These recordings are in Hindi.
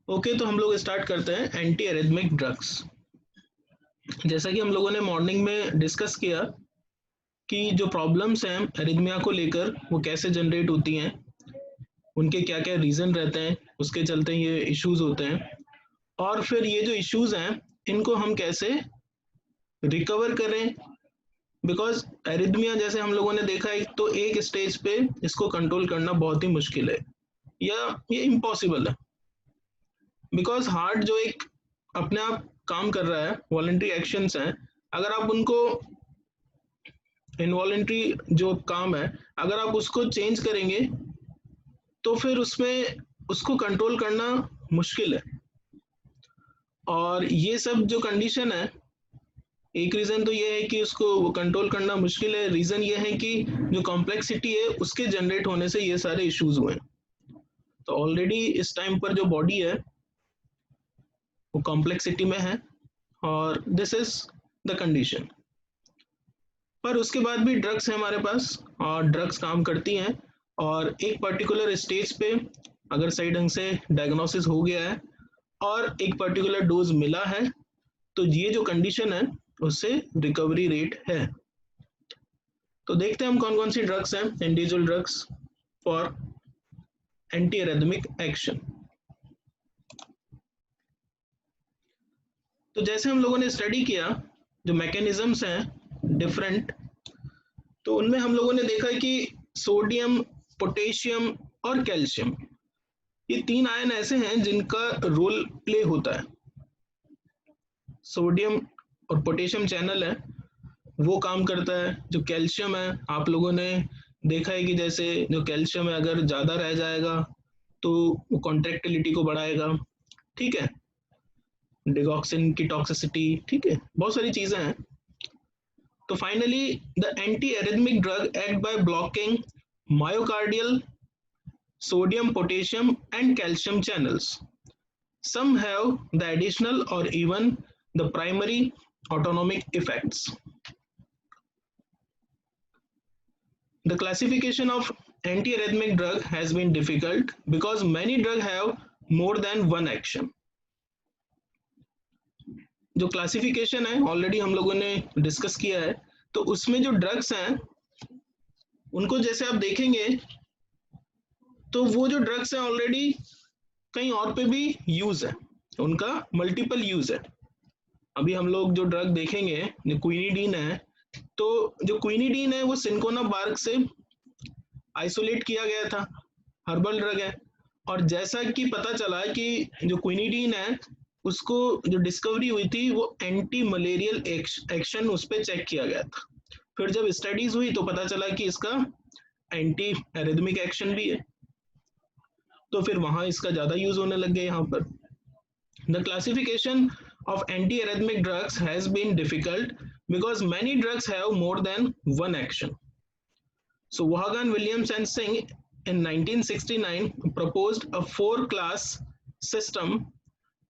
ओके, तो हम लोग स्टार्ट करते हैं एंटी एरिथमिक ड्रग्स। जैसा कि हम लोगों ने मॉर्निंग में डिस्कस किया कि जो प्रॉब्लम्स हैं एरिथमिया को लेकर वो कैसे जनरेट होती हैं, उनके क्या क्या रीज़न रहते हैं, उसके चलते ये इश्यूज होते हैं, और फिर ये जो इश्यूज हैं इनको हम कैसे रिकवर करें। बिकॉज एरिथमिया जैसे हम लोगों ने देखा है तो एक स्टेज पे इसको कंट्रोल करना बहुत ही मुश्किल है या ये इम्पॉसिबल है। बिकॉज हार्ट जो एक अपने आप काम कर रहा है, वॉलंटरी एक्शंस हैं, अगर आप उनको इनवॉलंटरी जो काम है अगर आप उसको चेंज करेंगे तो फिर उसमें उसको कंट्रोल करना मुश्किल है। और ये सब जो कंडीशन है, एक रीज़न तो ये है कि उसको कंट्रोल करना मुश्किल है, रीज़न ये है कि जो कॉम्प्लेक्सिटी है उसके जनरेट होने से ये सारे इश्यूज हुए हैं। तो ऑलरेडी इस टाइम पर जो बॉडी है वो कॉम्प्लेक्सिटी में है और दिस इज द कंडीशन। पर उसके बाद भी ड्रग्स है हमारे पास और ड्रग्स काम करती हैं, और एक पर्टिकुलर स्टेज पे अगर सही ढंग से डायग्नोसिस हो गया है और एक पर्टिकुलर डोज मिला है तो ये जो कंडीशन है उससे रिकवरी रेट है। तो देखते हैं हम कौन कौन सी ड्रग्स हैं, individual drugs for anti arrhythmic action. तो जैसे हम लोगों ने स्टडी किया जो मैकेनिज्म्स हैं डिफरेंट, तो उनमें हम लोगों ने देखा कि सोडियम, पोटेशियम और कैल्शियम, ये तीन आयन ऐसे हैं जिनका रोल प्ले होता है। सोडियम और पोटेशियम चैनल है वो काम करता है, जो कैल्शियम है आप लोगों ने देखा है कि जैसे जो कैल्शियम है अगर ज़्यादा रह जाएगा तो वो कॉन्ट्रैक्टिलिटी को बढ़ाएगा, ठीक है, डिगॉक्सिन की टॉक्सिसिटी, ठीक है, बहुत सारी चीज़ें हैं। तो finally the anti arrhythmic drug act by blocking myocardial sodium, potassium, and calcium channels. Some have the additional or even the primary autonomic effects. The classification of antiarrhythmic drug has been difficult because many drugs have more than one action. जो क्लासिफिकेशन है ऑलरेडी हम लोगों ने डिस्कस किया है, तो उसमें जो ड्रग्स हैं उनको जैसे आप देखेंगे तो वो जो ड्रग्स हैं ऑलरेडी कहीं और पे भी यूज है, उनका मल्टीपल यूज है। अभी हम लोग जो ड्रग देखेंगे जो क्विनिडीन है, तो जो क्विनिडीन है वो सिंकोना बार्क से आइसोलेट किया गया था, हर्बल ड्रग है। और जैसा कि पता चला कि जो क्विनिडीन है उसको जो डिस्कवरी हुई थी वो एंटी मलेरियल एक्शन उस पर चेक किया गया था। फिर जब स्टडीज हुई तो पता चला कि इसका एंटी एरिथमिक एक्शन भी है, तो फिर वहां इसका ज्यादा यूज होने लग गया यहाँ पर। The classification of antiarrhythmic drugs has been difficult because many drugs have more than one action. So Vaughan, Williams and Singh in 1969 proposed a four-class system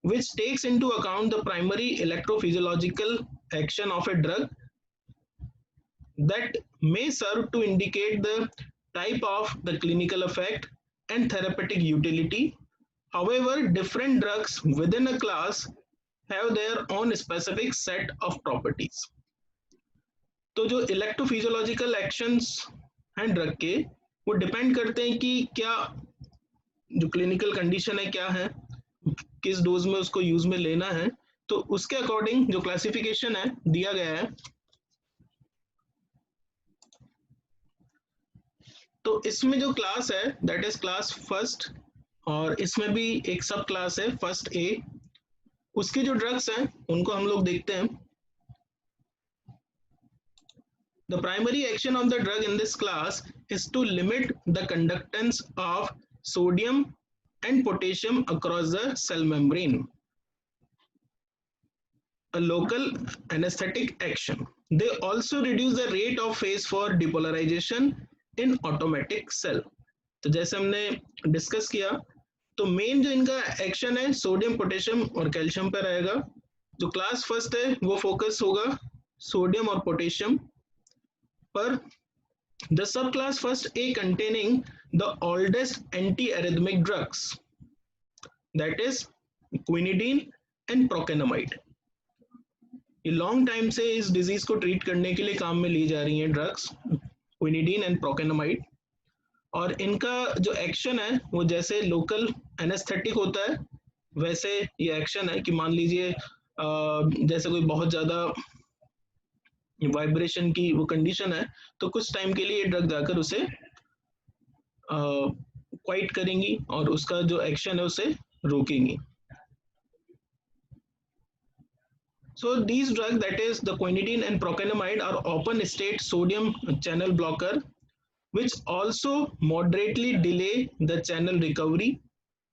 which takes into account the primary electrophysiological action of a drug that may serve to indicate the type of the clinical effect and therapeutic utility. However, different drugs within a class have their own specific set of properties. तो जो इलेक्ट्रोफिजियोलॉजिकल एक्शंस हैं ड्रग के वो डिपेंड करते हैं कि क्या जो क्लिनिकल कंडीशन है क्या है, किस डोज में उसको यूज में लेना है, तो उसके अकॉर्डिंग जो क्लासिफिकेशन है दिया गया है। तो इसमें जो क्लास है दैट इज क्लास फर्स्ट, और इसमें भी एक सब क्लास है फर्स्ट ए। उसके जो ड्रग्स हैं उनको हम लोग देखते हैं। The primary action of the drug in this class is to limit the conductance of sodium and potassium across the cell membrane. A local anesthetic action. They also reduce the rate of phase for depolarization in automatic cell. तो जैसे हमने डिस्कस किया तो मेन जो इनका एक्शन है सोडियम, पोटेशियम और कैल्शियम पे रहेगा। जो क्लास फर्स्ट है वो फोकस होगा सोडियम और पोटेशियम पर। The subclass first A containing the oldest antiarrhythmic drugs, that is quinidine and procainamide. ये लॉन्ग टाइम से इस डिजीज को ट्रीट करने के लिए काम में ली जा रही हैं ड्रग्स, क्विनिडीन एंड प्रोकेनामाइड। और इनका जो एक्शन है वो जैसे लोकल एनेस्थेटिक होता है वैसे ये एक्शन है कि मान लीजिए जैसे कोई बहुत ज़्यादा वाइब्रेशन की वो कंडीशन है तो कुछ टाइम के लिए ये ड्रग जाकर उसे क्वाइट करेंगी और उसका जो एक्शन है उसे रोकेंगी। So these drugs, that is the quinidine and procainamide, are open state sodium channel blocker which also moderately delay the channel recovery.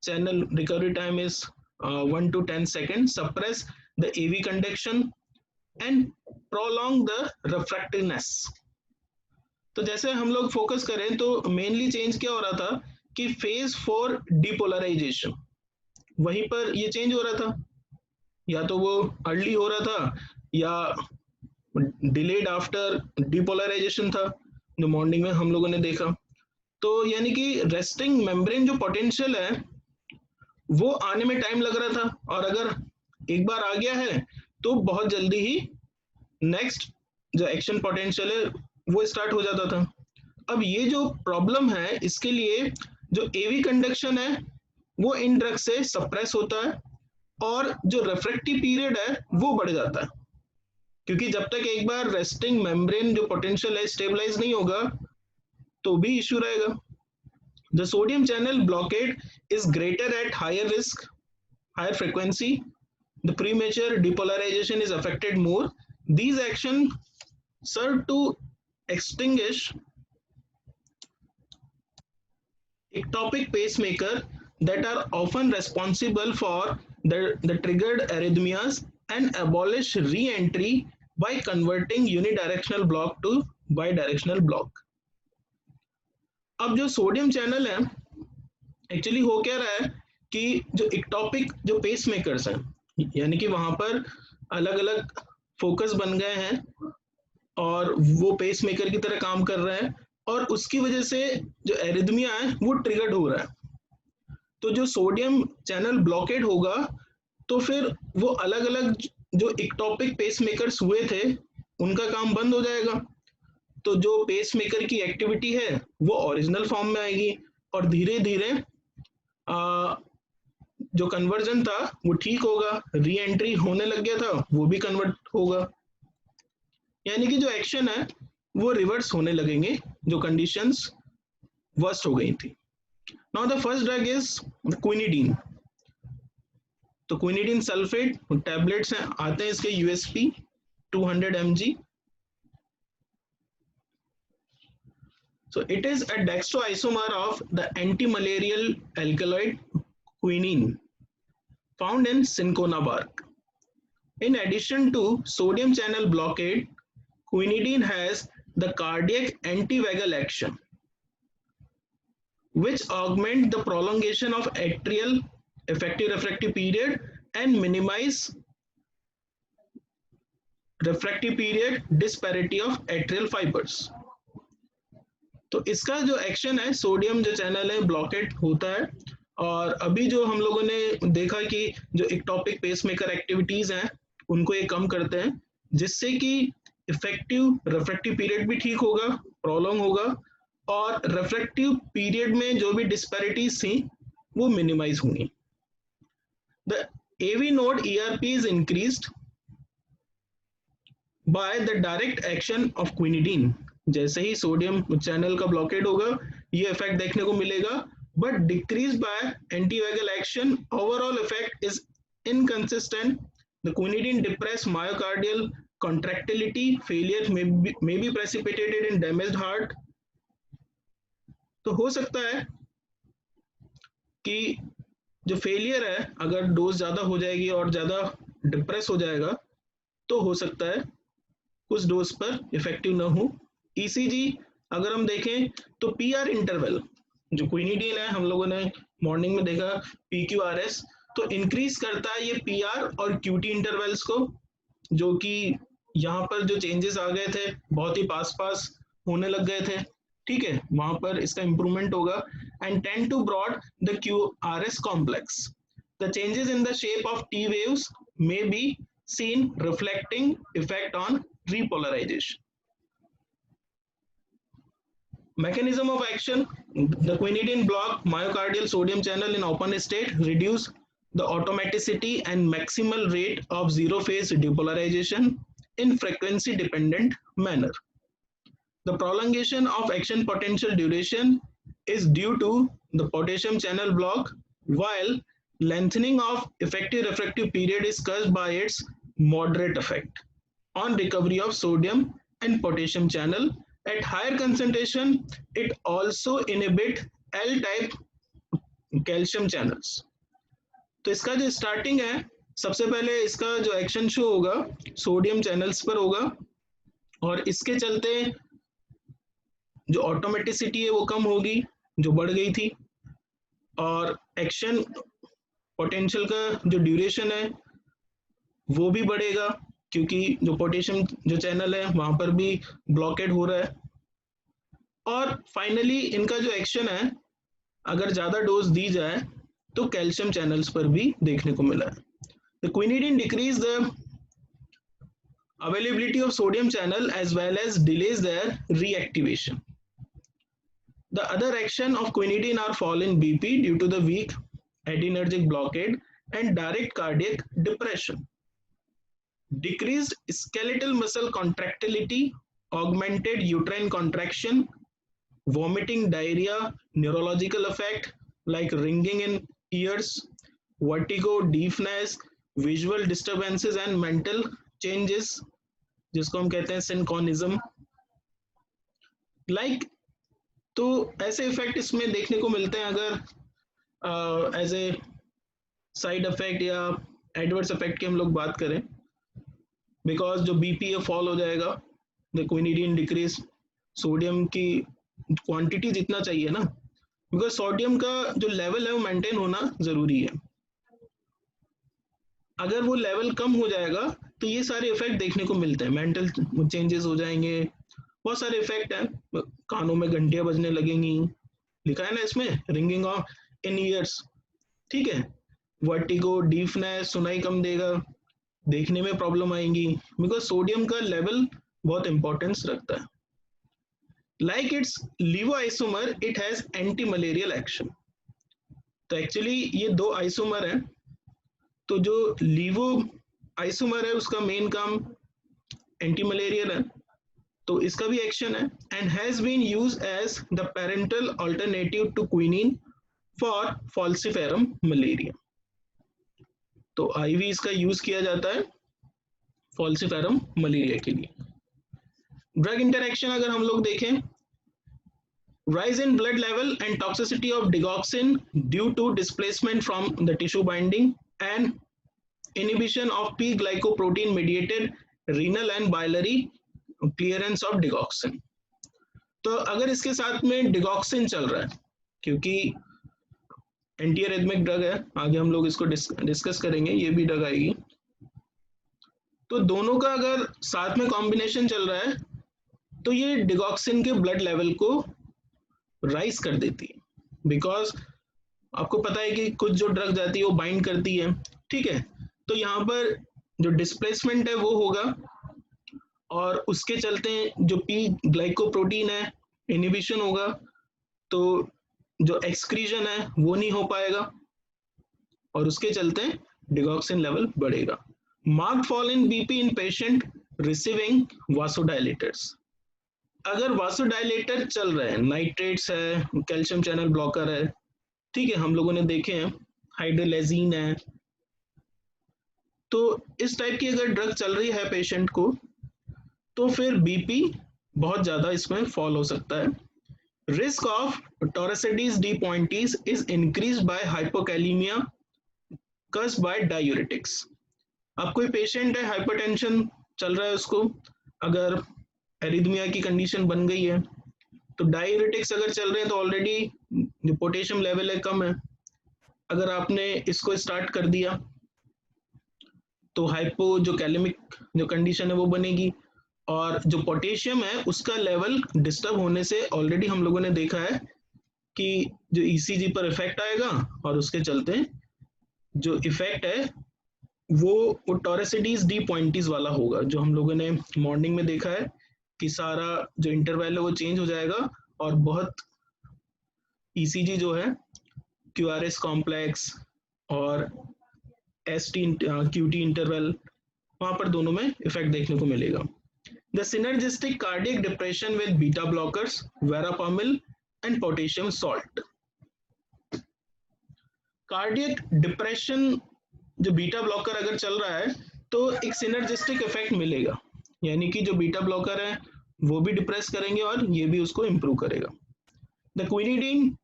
Channel recovery time is 1 to 10 seconds, suppress the AV conduction and prolong the refractiveness. तो जैसे हम लोग फोकस करें तो मेनली चेंज क्या हो रहा था कि फेज 4 डिपोलराइजेशन, वहीं पर ये चेंज हो रहा था, या तो वो अर्ली हो रहा था या डिलेड आफ्टर डिपोलराइजेशन था जो मॉर्निंग में हम लोगों ने देखा। तो यानी कि रेस्टिंग मेम्ब्रेन जो पोटेंशियल है वो आने में टाइम लग रहा था, और अगर एक बार आ गया है तो बहुत जल्दी ही नेक्स्ट जो एक्शन पोटेंशियल है वो स्टार्ट हो जाता था। अब ये जो प्रॉब्लम है इसके लिए जो एवी कंडक्शन है वो इन ड्रग से सप्रेस होता है और जो रिफ्रैक्टिव पीरियड है वो बढ़ जाता है, क्योंकि जब तक एक बार रेस्टिंग मेम्ब्रेन जो पोटेंशियल है स्टेबलाइज नहीं होगा तो भी इश्यू रहेगा। The sodium channel blockade is greater at higher risk, higher frequency. The premature depolarization is affected more. These actions serve to extinguish ectopic pacemaker that are often responsible for the triggered arrhythmias and abolish re-entry by converting unidirectional block to bidirectional block. अब जो सोडियम चैनल है एक्चुअली हो क्या रहा है कि जो इक्टोपिक जो पेस मेकर्स हैं यानी कि वहां पर अलग अलग फोकस बन गए हैं और वो पेस मेकर की तरह काम कर रहे हैं और उसकी वजह से जो एरिथमिया है वो ट्रिगर्ड हो रहा है। तो जो सोडियम चैनल ब्लॉकेड होगा तो फिर वो अलग अलग जो इक्टोपिक पेस मेकर्स हुए थे उनका काम बंद हो जाएगा, तो जो पेस मेकर की एक्टिविटी है वो ओरिजिनल फॉर्म में आएगी और धीरे धीरे जो कन्वर्जन था वो ठीक होगा, री एंट्री होने लग गया था वो भी कन्वर्ट होगा, यानी कि जो एक्शन है वो रिवर्स होने लगेंगे जो कंडीशंस वर्स्ट हो गई थी। Now the first drug is quinidine. तो क्विनिडीन सल्फेट टैबलेट्स हैं, आते हैं इसके USP 200 mg। So it is a dextroisomer of the antimalarial alkaloid quinine found in cinchona bark. In addition to sodium channel blockade, quinidine has the cardiac antivagal action, which augment the prolongation of atrial effective refractive period and minimize refractive period disparity of atrial fibers. तो इसका जो एक्शन है सोडियम जो चैनल है ब्लॉकेट होता है, और अभी जो हम लोगों ने देखा कि जो इक्टोपिक पेसमेकर एक्टिविटीज हैं उनको ये कम करते हैं जिससे कि इफेक्टिव रिफ्रैक्टिव पीरियड भी ठीक होगा, प्रोलॉन्ग होगा और रिफ्रैक्टिव पीरियड में जो भी डिस्पैरिटीज थी वो मिनिमाइज होंगी। The AV node ERP is increased by the direct action of quinidine। जैसे ही सोडियम चैनल का ब्लॉकेड होगा ये इफेक्ट देखने को मिलेगा, but decrease by antivagal action, overall effect is inconsistent. The quinidine depress myocardial contractility, failure may be precipitated in damaged heart. तो हो सकता है कि जो फेलियर है अगर डोज ज्यादा हो जाएगी और ज्यादा डिप्रेस हो जाएगा तो हो सकता है कुछ डोज पर इफेक्टिव ना हो। ECG अगर हम देखें तो PR इंटरवल जो क्विनिडीन है हम लोगों ने मॉर्निंग में देखा PQRS, तो इंक्रीज करता है ये PR और QT इंटरवल्स को, जो कि यहाँ पर जो चेंजेस आ गए थे बहुत ही पास पास होने लग गए थे, ठीक है, वहां पर इसका इंप्रूवमेंट होगा। And tend to broad the QRS complex. The changes in the shape of T waves may be seen reflecting effect on repolarization. Mechanism of action: the quinidine block myocardial sodium channel in open state, reduce the automaticity and maximal rate of zero phase depolarization in frequency dependent manner. The prolongation of action potential duration is due to the potassium channel block, while lengthening of effective refractive period is caused by its moderate effect on recovery of sodium and potassium channel. At higher concentration, it also inhibit L type calcium channels. तो इसका जो स्टार्टिंग है, सबसे पहले इसका जो एक्शन शो होगा सोडियम चैनल्स पर होगा, और इसके चलते जो ऑटोमेटिसिटी है वो कम होगी, जो बढ़ गई थी, और एक्शन पोटेंशियल का जो ड्यूरेशन है वो भी बढ़ेगा, क्योंकि जो पोटेशियम जो चैनल है वहां पर भी ब्लॉकेड हो रहा है। और फाइनली इनका जो एक्शन है, अगर ज्यादा डोज दी जाए तो कैल्शियम चैनल्स पर भी देखने को मिला है। The quinidine decrease the availability of sodium channel as well as delays their reactivation. The other action of quinidine are fall in BP due to the weak adrenergic blockade and direct cardiac depression. Decreased skeletal muscle contractility, augmented uterine contraction, vomiting, diarrhea, neurological effect like ringing in ears, vertigo, deafness, visual disturbances and mental changes, जिसको हम कहते हैं सिंकोनिज्म लाइक। तो ऐसे इफेक्ट इसमें देखने को मिलते हैं अगर एज ए साइड इफेक्ट या एडवर्स इफेक्ट की हम लोग बात करें, बिकॉज जो बीपी है फॉल हो जाएगा, द क्विनिडीन डिक्रीज, सोडियम की क्वांटिटी जितना चाहिए ना, बिकॉज सोडियम का जो लेवल है वो मेंटेन होना जरूरी है। अगर वो लेवल कम हो जाएगा तो ये सारे इफेक्ट देखने को मिलते हैं, मेंटल चेंजेस हो जाएंगे, बहुत सारे इफेक्ट हैं, कानों में घंटियां बजने लगेंगी, लिखा है ना इसमें, रिंगिंग ऑफ इन ईयर्स, ठीक है, वर्टिगो, डीफनेस, सुनाई कम देगा, देखने में प्रॉब्लम आएंगी, बिकॉज सोडियम का लेवल बहुत इंपॉर्टेंस रखता है। Like it's levo isomer, it has anti malarial action. तो एक्चुअली ये दो आइसोमर हैं, तो जो लीवो आइसोमर है उसका मेन काम एंटी मलेरियल है, तो इसका भी एक्शन है, and has been use as the parental alternative to quinine for falciparum malaria. तो आईवी इसका यूज किया जाता है फॉल्सिफेरम मलेरिया के लिए। ड्रग इंटरैक्शन अगर हम लोग देखें, rise in blood level and toxicity of digoxin due to displacement from the tissue binding and inhibition of P glycoprotein mediated renal and biliary clearance of digoxin। तो अगर इसके साथ में डिगॉक्सिन चल रहा है, क्योंकि एंटी एरिथमिक ड्रग है, आगे हम लोग इसको डिस्कस करेंगे, ये भी ड्रग आएगी, तो दोनों का अगर साथ में कॉम्बिनेशन चल रहा है तो ये डिगॉक्सिन के ब्लड लेवल को राइज कर देती है, बिकॉज आपको पता है कि कुछ जो ड्रग जाती है वो बाइंड करती है, ठीक है, तो यहाँ पर जो डिस्प्लेसमेंट है वो होगा, और उसके चलते जो पी ग्लाइकोप्रोटीन है इनहिबिशन होगा, तो जो एक्सक्रीजन है वो नहीं हो पाएगा, और उसके चलते डिगॉक्सिन लेवल बढ़ेगा। Marked fall in BP in patient receiving vasodilators. अगर वासोडाइलेटर चल रहे हैं, नाइट्रेट्स है, कैल्शियम चैनल ब्लॉकर है, ठीक है, हम लोगों ने देखे हैं, हाइड्रोलेजीन है, तो इस टाइप की अगर ड्रग चल रही है पेशेंट को, तो फिर बीपी बहुत ज्यादा इसमें फॉल हो सकता है। Risk of torsades de pointes is increase by hypokalaemia caused by diuretics. अब कोई पेशेंट है, हाइपरटेंशन चल रहा है उसको, अगर एरिथमिया की कंडीशन बन गई है, तो डायूरेटिक्स अगर चल रहे हैं तो ऑलरेडी जो पोटेशियम लेवल है कम है, अगर आपने इसको स्टार्ट कर दिया तो हाइपो जो कैलेमिक जो कंडीशन है वो बनेगी, और जो पोटेशियम है उसका लेवल डिस्टर्ब होने से ऑलरेडी हम लोगों ने देखा है कि जो ईसीजी पर इफेक्ट आएगा, और उसके चलते जो इफेक्ट है वो टोरेसिटीज डी पॉइंटीज वाला होगा, जो हम लोगों ने मॉर्निंग में देखा है कि सारा जो इंटरवल है वो चेंज हो जाएगा और बहुत ईसीजी जो है क्यूआरएस कॉम्प्लेक्स और एसटी क्यूटी इंटरवल, वहां पर दोनों में इफेक्ट देखने को मिलेगा. The synergistic cardiac depression with beta blockers, verapamil and potassium salt. Cardiac depression जो बीटा ब्लॉकर अगर चल रहा है तो एक सिनर्जिस्टिक इफेक्ट मिलेगा, यानी कि जो बीटा ब्लॉकर है वो भी डिप्रेस करेंगे और ये भी उसको इंप्रूव करेगा. The quinidine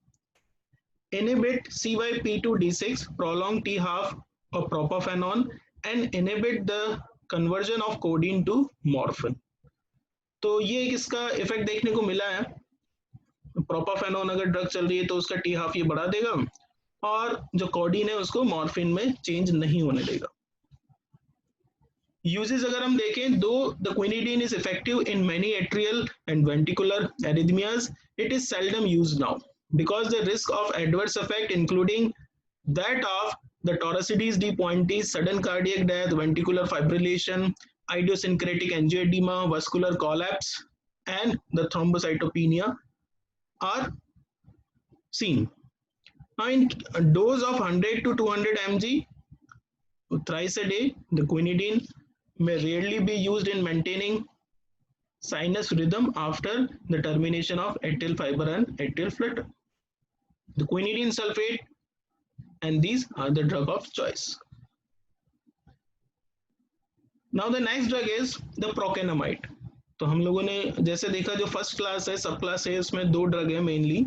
inhibit CYP2D6, prolong T half of propafenone and inhibit the conversion of codeine to morphine. तो ये एक इसका इफेक्ट देखने को मिला है. प्रोपाफेनोन अगर ड्रग चल रही है तो उसका टी हाफ ये बढ़ा देगा और जो कोडीन है उसको मॉर्फिन में चेंज नहीं होने देगा. यूजेस अगर हम देखें, दो the quinidine is effective in many atrial and ventricular arrhythmias, it is seldom used now because the risk of adverse effect including that of the Toracides D pointes, sudden cardiac death, ventricular fibrillation, idiosyncratic angioedema, vascular collapse and the thrombocytopenia are seen. Now in dose of 100 to 200 mg thrice a day, the quinidine may rarely be used in maintaining sinus rhythm after the termination of atrial fiber and atrial flutter. The quinidine sulfate and these are the drug of choice. Now the next drug is the procainamide. तो हम लोगों ने जैसे देखा जो फर्स्ट क्लास है, सब क्लास है, उसमें दो ड्रग है मेनली,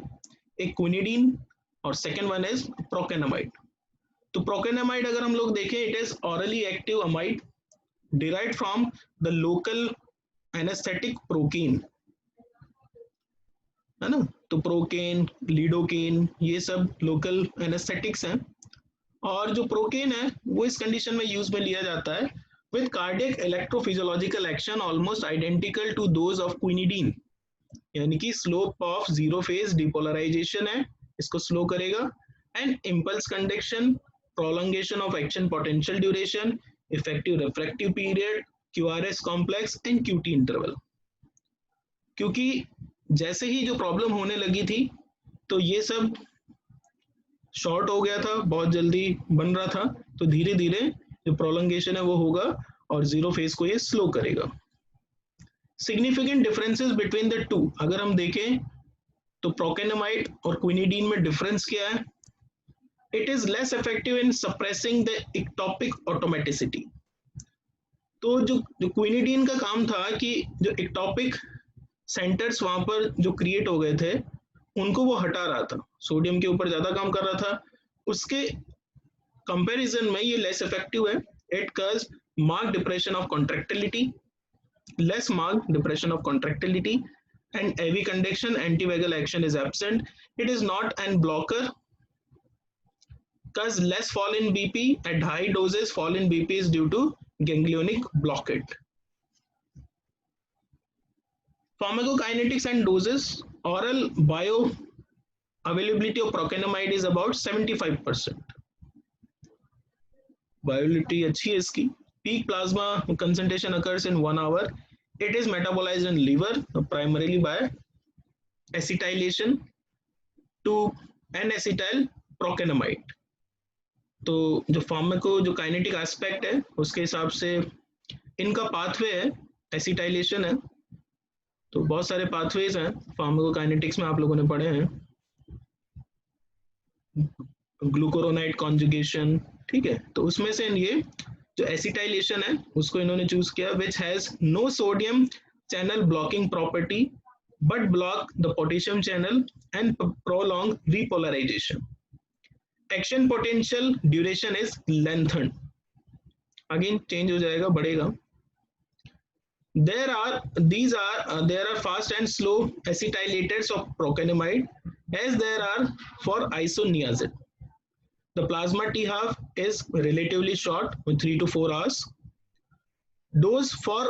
एक क्विनिडीन और सेकेंड वन इज प्रोकेनामाइड. तो प्रोकेनामाइड अगर हम लोग देखें, it is hourly active amide derived from the local anesthetic procaine, है ना. तो प्रोकेन, लीडोकेन, ये सब लोकल एनेस्थेटिक्स हैं. और जो प्रोकेन है वो इस कंडीशन में यूज में लिया जाता है with cardiac electrophysiological action almost identical to those of quinidine, यानी कि slope of zero phase depolarisation है, इसको स्लो करेगा, and impulse conduction, prolongation of action potential duration, effective refractory period, QRS complex and QT interval. क्योंकि जैसे ही जो प्रॉब्लम होने लगी थी तो ये सब शॉर्ट हो गया था, बहुत जल्दी बन रहा था, तो धीरे धीरे जो प्रोलॉन्गेशन है वो होगा और जीरो फेज को ये स्लो करेगा. Significant differences between the two अगर हम देखें तो प्रोकेनामाइड और क्विनिडीन में डिफरेंस क्या है? It is less effective in suppressing the ectopic automaticity. तो जो क्विनिडीन का काम था कि जो इक्टोपिक सेंटर्स वहां पर जो क्रिएट हो गए थे उनको वो हटा रहा था, सोडियम के ऊपर ज्यादा काम कर रहा था, उसके कंपैरिजन में ये लेस इफेक्टिव है. It cause mark depression of contractility, less mark depression of contractility and AV conduction, antivagal action is absent. It is not an blocker, cause less fall in BP at high doses. Fall in BP is due to ganglionic blockade. Pharmacokinetics and doses. Oral bio availability of procainamide is about 75%. Viability अच्छी है इसकी. Peak plasma concentration occurs in 1 hour. It is metabolized in liver primarily by acetylation to N-acetyl procainamide. तो जो फार्माको जो काइनेटिक एस्पेक्ट है उसके हिसाब से इनका पाथवे है, एसिटाइलेशन है. तो बहुत सारे पाथवेज हैं फार्माको काइनेटिक्स में, आप लोगों ने पढ़े हैं, ग्लूकोरोनाइड कॉन्जुगेशन, ठीक है. तो उसमें से ये जो एसिटाइलेशन है उसको इन्होंने चूज किया, which has no sodium channel blocking property but block the potassium channel and prolong repolarisation. Action potential duration is lengthened, again change हो जाएगा, बढ़ेगा. There are fast and slow acetylators of procainamide as there are for isoniazid. The plasma T half is relatively short with 3 to 4 hours. Dose for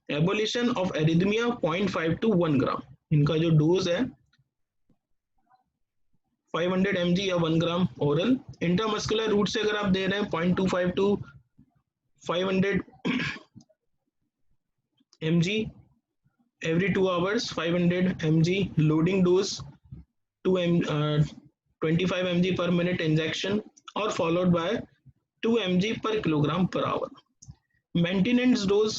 abolition of arrhythmia 0.5 to 1 gram. इनका जो डोज है 500 mg या 1 ग्राम ओरल। इंट्रामस्कुलर रूट से अगर आप दे रहे हैं 0.25 to 500 mg every 2 hours, 500 mg loading dose, 25 mg per minute injection और followed by 2 mg per kilogram per hour। Maintenance dose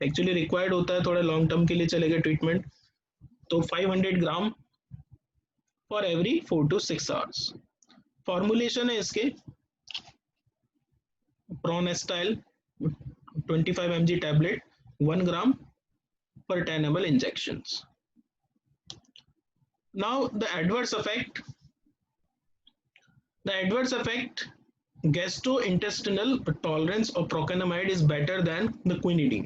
actually required होता है, थोड़ा लॉन्ग टर्म के लिए चलेगा ट्रीटमेंट, तो 500 gram for every 4 to 6 hours. Formulation है इसके प्रोनेस्टाइल 25 mg tablet 1 gram per 10 ml injections। Now the adverse effect gastrointestinal tolerance of procainamide is better than the quinidine।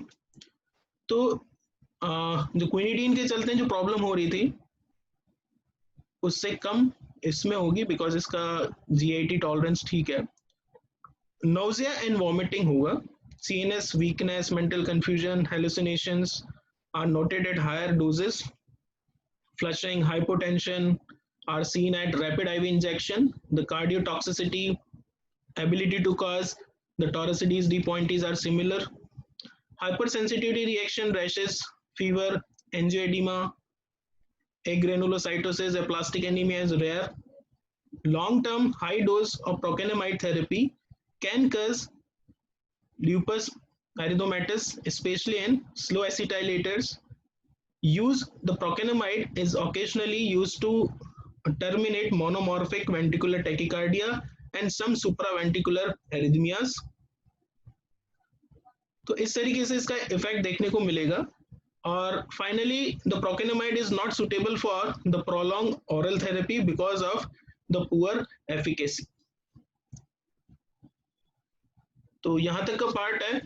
तो जो क्विनिडीन के चलते जो प्रॉब्लम हो रही थी उससे कम इसमें होगी, बिकॉज इसका GIT टॉलरेंस ठीक है। नोजिया एंड वॉमिटिंग होगा, CNS weakness, mental confusion, hallucinations are noted at higher doses। Flushing, hypotension are seen at rapid IV injection। The cardiotoxicity, ability to cause the toricities, D-pointies are similar। Hypersensitivity reaction, rashes, fever, angioedema, agranulocytosis, aplastic anemia is rare। Long-term high dose of procainamide therapy can cause lupus erythematosus, especially in slow acetylators। Use the procainamide is occasionally used to terminate monomorphic ventricular tachycardia and some supraventricular arrhythmias। तो इस तरीके से इसका इफेक्ट देखने को मिलेगा। और finally the procainamide is not suitable for the prolong oral therapy because of the poor efficacy. तो यहाँ तक का पार्ट है